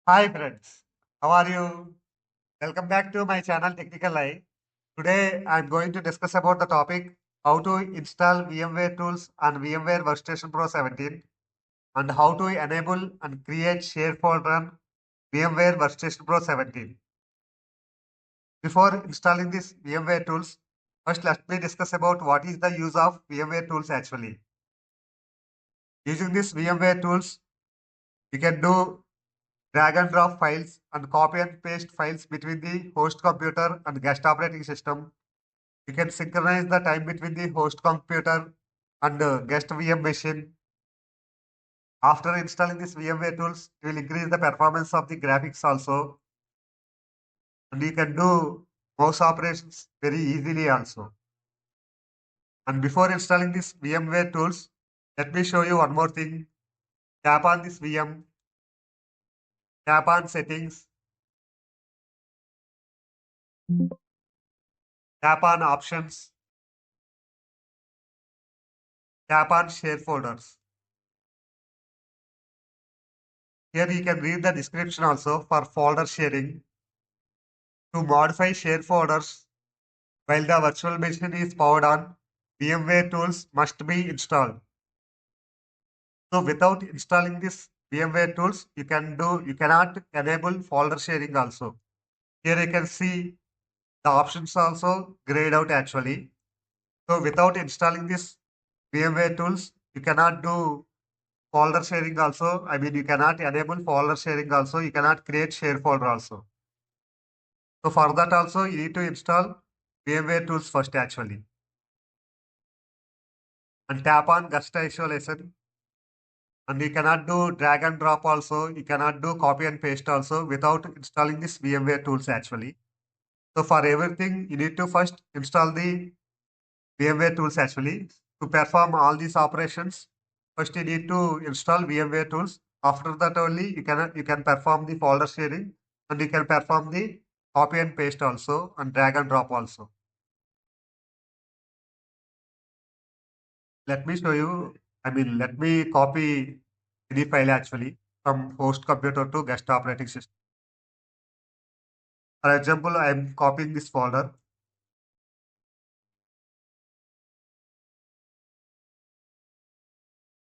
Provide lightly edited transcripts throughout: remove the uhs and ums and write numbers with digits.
Hi friends, how are you? Welcome back to my channel Technical Eye. Today I'm going to discuss about the topic how to install VMware Tools on VMware Workstation Pro 17 and how to enable and create share folder on VMware Workstation Pro 17. Before installing this VMware Tools, first let me discuss about what is the use of VMware Tools actually. Using this VMware Tools, you can do drag and drop files and copy and paste files between the host computer and guest operating system. You can synchronize the time between the host computer and guest VM machine. After installing this VMware tools, it will increase the performance of the graphics also. And you can do mouse operations very easily also. And before installing this VMware tools, let me show you one more thing. Tap on this VM, tap on settings, tap on options, tap on share folders. Here you can read the description also for folder sharing. To modify share folders while the virtual machine is powered on, VMware tools must be installed. So without installing this VMware tools, you cannot enable folder sharing also. Here you can see the options also grayed out actually. So without installing this VMware tools, you cannot do folder sharing also. I mean, you cannot enable folder sharing also. You cannot create share folder also. So for that also, you need to install VMware tools first actually. And tap on guest isolation. And you cannot do drag and drop also. You cannot do copy and paste also without installing this VMware tools actually. So for everything, you need to first install the VMware tools actually. To perform all these operations, first you need to install VMware tools. After that only you can perform the folder sharing and you can perform the copy and paste also and drag and drop also. Let me show you. Let me copy any file actually from host computer to guest operating system. For example, I am copying this folder.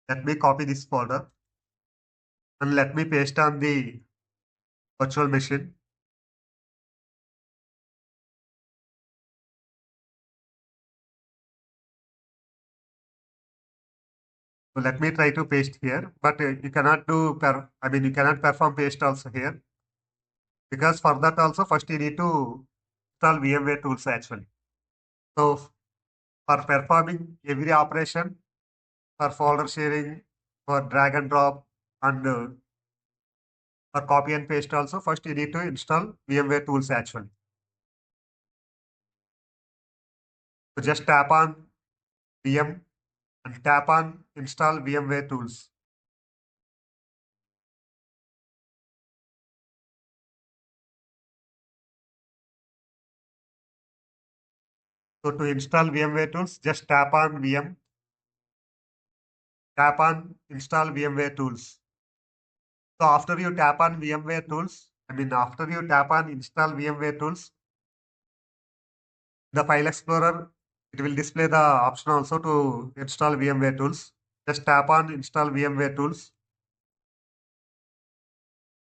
Let me copy this folder and let me paste on the virtual machine. So let me try to paste here, but you cannot do you cannot perform paste also here because for that also first you need to install VMware tools actually. So for performing every operation, for folder sharing, for drag and drop, and for copy and paste also, first you need to install VMware tools actually. So just tap on VM and tap on install VMware tools. So to install VMware tools, just tap on VM, tap on install VMware tools. So after you tap on VMware tools, after you tap on install VMware tools, the file explorer, it will display the option also to install VMware tools. Just tap on install VMware tools.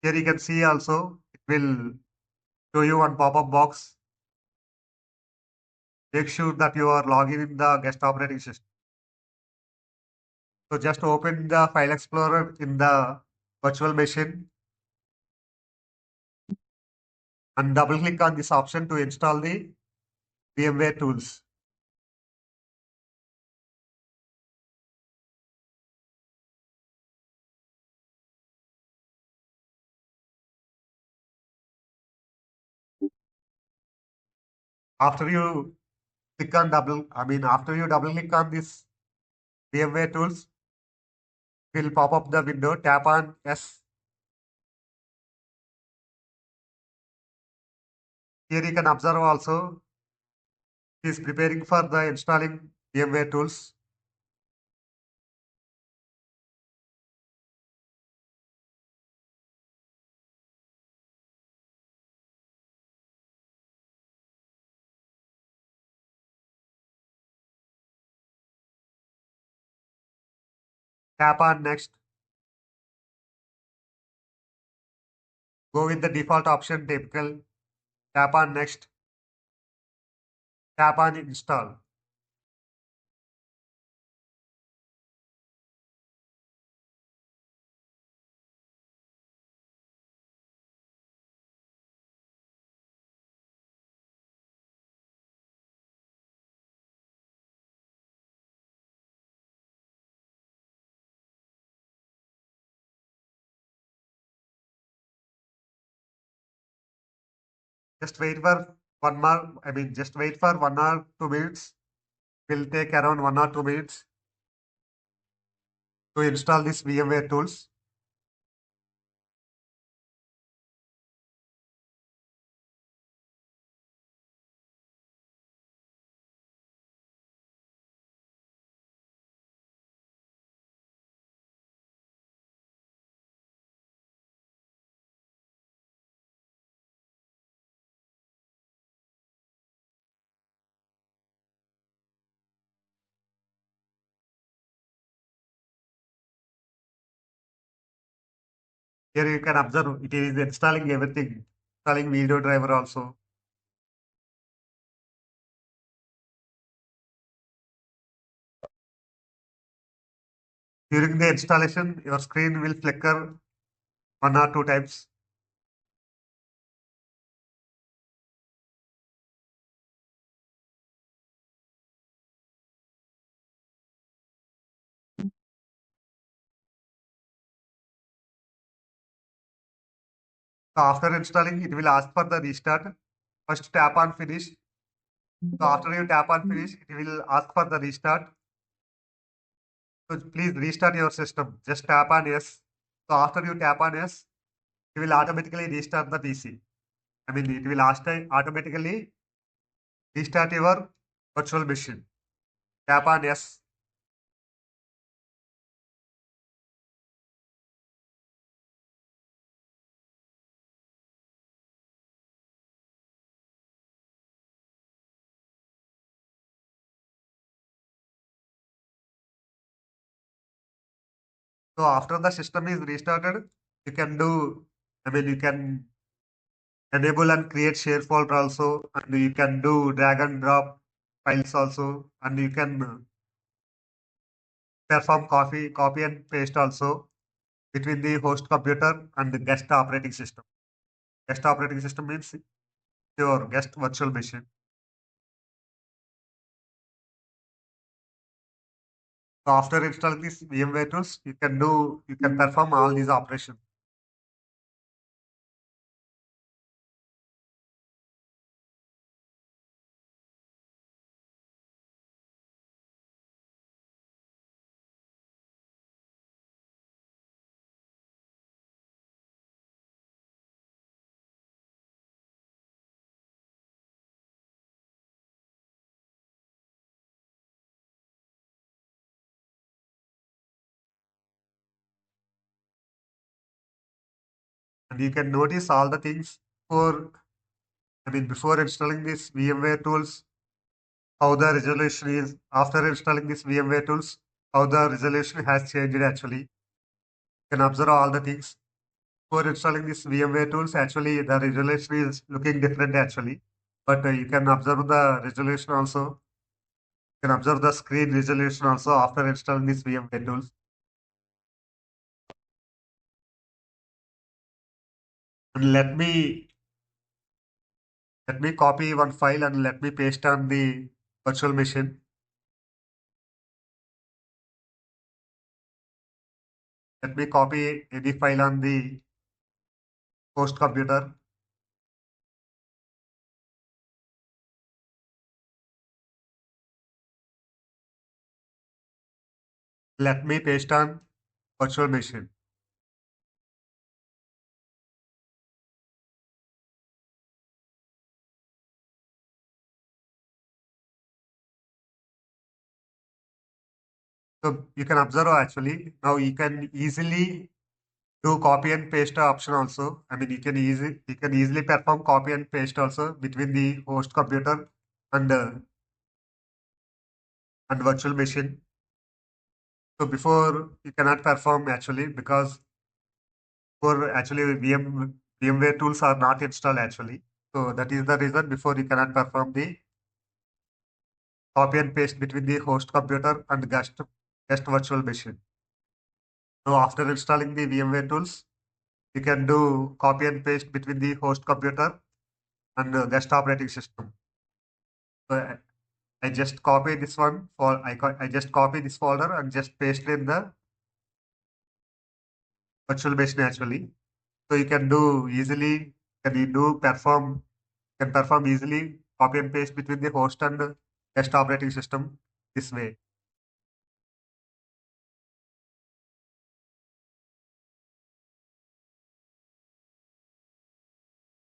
Here you can see also, it will show you one pop-up box. Make sure that you are logged in the guest operating system. So just open the file explorer in the virtual machine and double click on this option to install the VMware tools. After you after you double click on this VMware tools, will pop up the window. Tap on yes. Here you can observe also, it is preparing for the installing VMware tools. tap on next, go with the default option typical, tap on next, tap on install. Just wait for just wait for 1 or 2 minutes. Will take around 1 or 2 minutes to install this VMware tools. Here you can observe it is installing everything, installing video driver also. During the installation, your screen will flicker 1 or 2 times. So after installing, it will ask for the restart. First tap on finish. So after you tap on finish, it will ask for the restart. So please restart your system. Just tap on yes. So after you tap on yes, it will automatically restart the PC. It will automatically restart your virtual machine. Tap on yes. So after the system is restarted, you can do, you can enable and create share folder also, and you can do drag and drop files also, and you can perform copy and paste also between the host computer and the guest operating system. Guest operating system means your guest virtual machine. So after installing these VMware tools, you can perform all these operations. And you can notice all the things for, before installing these VMware tools, how the resolution is. After installing these VMware tools, how the resolution has changed actually. You can observe all the things. Before installing these VMware tools, actually the resolution is looking different actually. But you can observe the resolution also. You can observe the screen resolution also after installing these VMware tools. And let me copy one file and let me paste on the virtual machine. Let me copy any file on the host computer. Let me paste on virtual machine. So you can observe actually now you can easily do copy and paste option also. You can easily perform copy and paste also between the host computer and and virtual machine. So before you cannot perform actually because for actually VMware tools are not installed actually. So that is the reason before you cannot perform the copy and paste between the host computer and guest virtual machine. So after installing the VMware tools, you can do copy and paste between the host computer and guest operating system. So I just copy this one for I just copy this folder and just paste it in the virtual machine actually. So you can do easily, can you do perform can perform easily copy and paste between the host and guest operating system this way.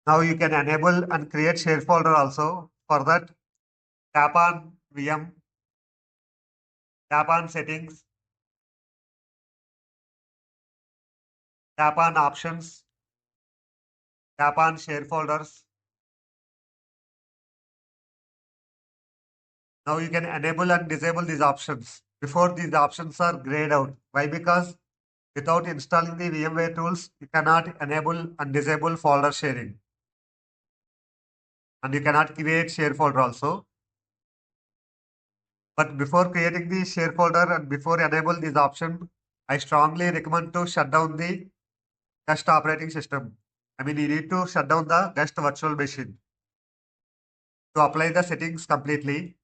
Now you can enable and create share folder also. For that, tap on VM, tap on settings, tap on options, tap on share folders. Now you can enable and disable these options. Before these options are grayed out. Why? Because without installing the VMware tools, you cannot enable and disable folder sharing. And you cannot create share folder also. But before creating the share folder and before enable this option, I strongly recommend to shut down the guest operating system. I mean, you need to shut down the guest virtual machine. To apply the settings completely,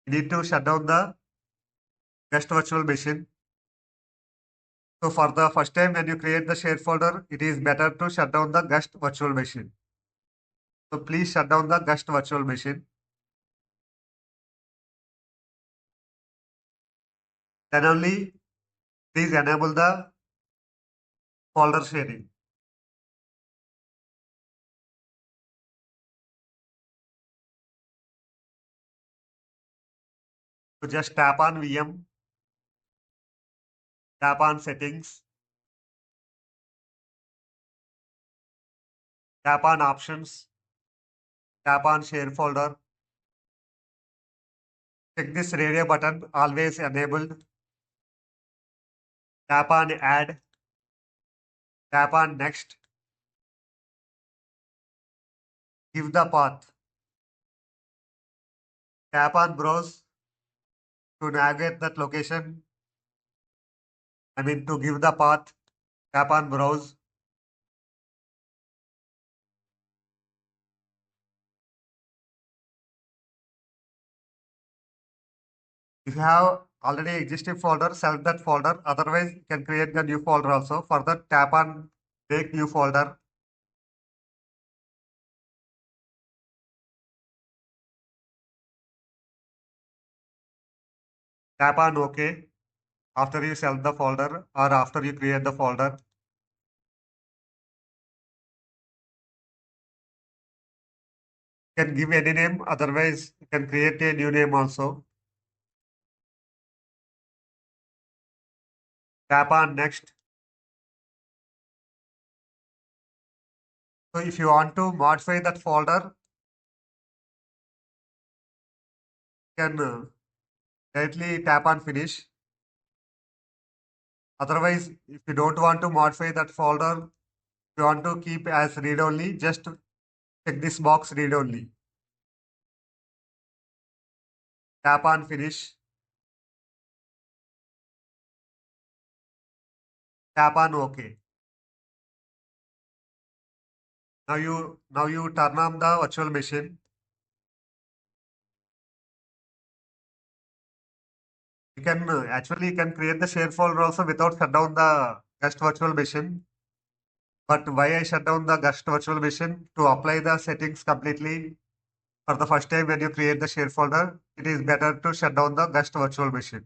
you need to shut down the guest virtual machine. So for the first time when you create the share folder, it is better to shut down the guest virtual machine. So please shut down the guest virtual machine. Then only please enable the folder sharing. So just tap on VM, tap on settings, tap on options, tap on share folder. Check this radio button always enabled. Tap on add, tap on next, give the path. Tap on browse to navigate that location. I mean to give the path. Tap on browse. If you have already existing folder, select that folder. Otherwise, you can create the new folder also. For that, tap on make new folder. Tap on OK after you select the folder or after you create the folder. You can give any name. Otherwise, you can create a new name also. Tap on next. So if you want to modify that folder, you can directly tap on finish. Otherwise, if you don't want to modify that folder, if you want to keep as read only, just check this box read only. Tap on finish. Tap on OK. Now you turn on the virtual machine. You can actually you can create the share folder also without shut down the guest virtual machine. But why I shut down the guest virtual machine? To apply the settings completely for the first time when you create the share folder, it is better to shut down the guest virtual machine.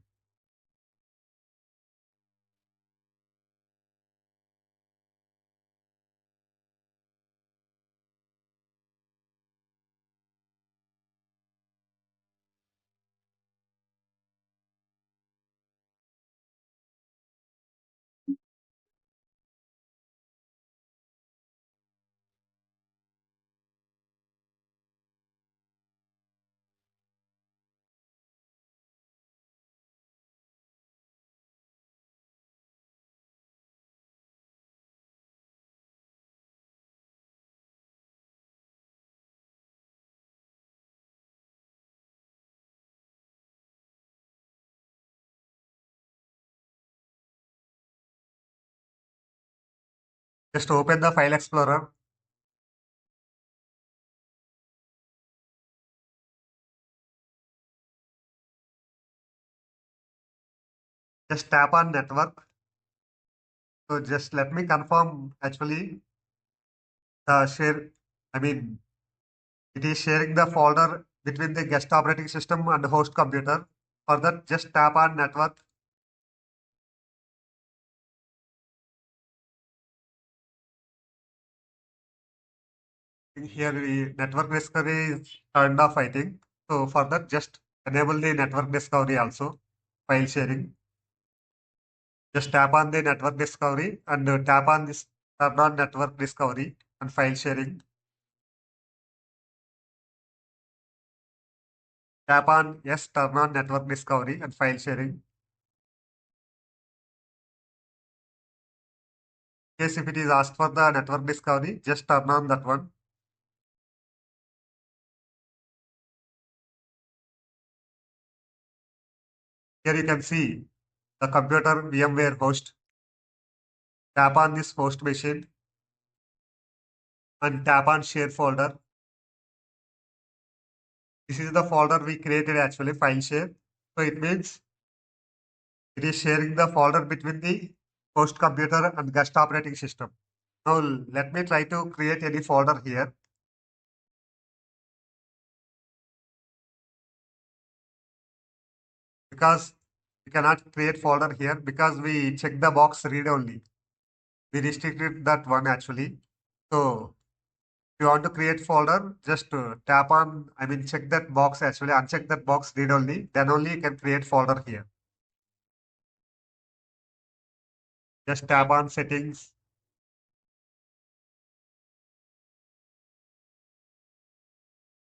Just open the File Explorer. Just tap on Network. So just let me confirm actually the share. I mean, it is sharing the folder between the guest operating system and the host computer. For that, just tap on Network. Here, the network discovery is turned off, I think. So for that, just enable the network discovery also, file sharing. Just tap on the network discovery and tap on this turn on network discovery and file sharing. Tap on yes, turn on network discovery and file sharing. In case if it is asked for the network discovery, just turn on that one. Here you can see the computer VMware host. Tap on this host machine and tap on share folder. This is the folder we created actually, file share. So it means it is sharing the folder between the host computer and guest operating system. Now let me try to create any folder here. Because we cannot create folder here because we check the box read only. We restricted that one actually. So if you want to create folder, just tap on, check that box actually, uncheck that box read only, then only you can create folder here. Just tap on settings,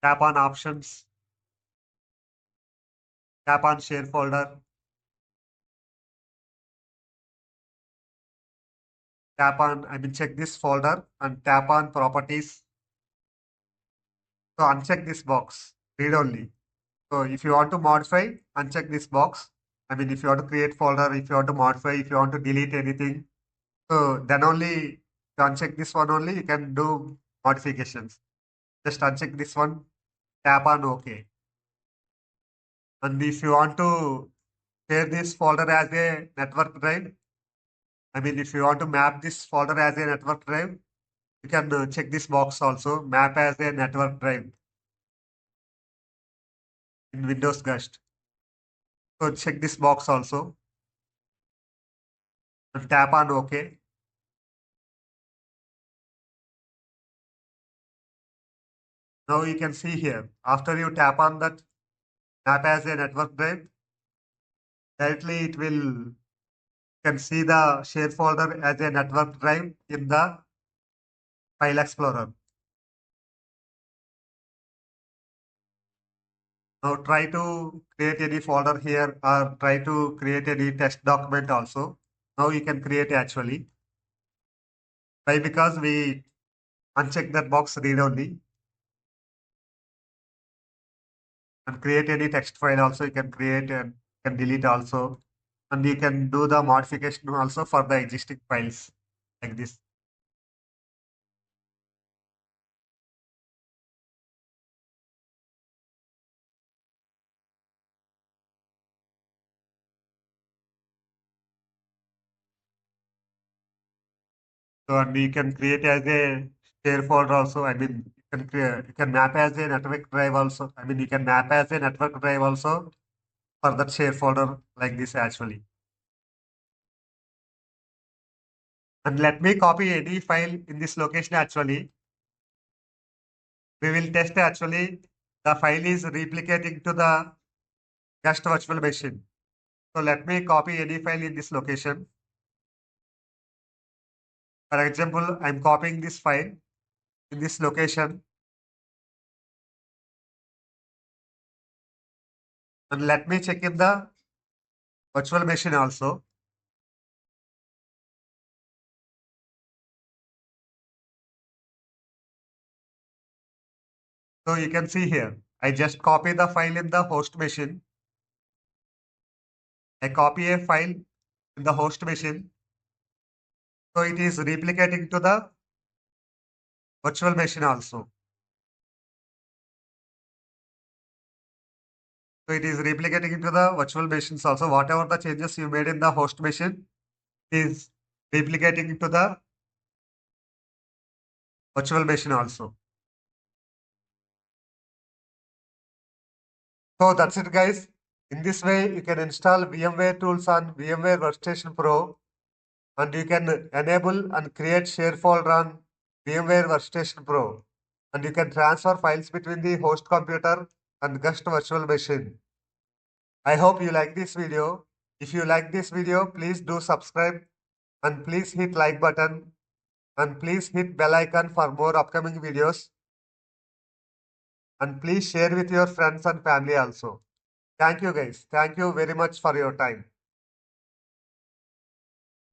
tap on options, tap on share folder, tap on, check this folder and tap on properties. So uncheck this box, read only. So if you want to modify, uncheck this box. If you want to create folder, if you want to modify, if you want to delete anything, so then only to uncheck this one only, you can do modifications. Just uncheck this one, tap on OK. And if you want to share this folder as a network drive, if you want to map this folder as a network drive, you can check this box also, map as a network drive in Windows Guest. So check this box also and tap on OK. Now you can see here, after you tap on that map as a network drive, directly it will can see the share folder as a network drive in the File Explorer. Now try to create any folder here or try to create any test document also. Now you can create actually. Why? Because we uncheck that box read only and create any text file also you can create and can delete also. And you can do the modification also for the existing files like this. So and you can create as a share folder also. You can map as a network drive also. You can map as a network drive also for that share folder like this actually. And let me copy any file in this location actually. We will test actually the file is replicating to the guest virtual machine. So let me copy any file in this location. For example, I'm copying this file in this location. And let me check in the virtual machine also. So you can see here, I just copy the file in the host machine. I copy a file in the host machine. So it is replicating to the virtual machine also. So it is replicating into the virtual machines also. Whatever the changes you made in the host machine is replicating into the virtual machine also. So that's it, guys. In this way, you can install VMware Tools on VMware Workstation Pro, and you can enable and create share folder on VMware Workstation Pro, and you can transfer files between the host computer and guest virtual machine. I hope you like this video. If you like this video, please do subscribe and please hit like button and please hit bell icon for more upcoming videos, and please share with your friends and family also. Thank you, guys. Thank you very much for your time.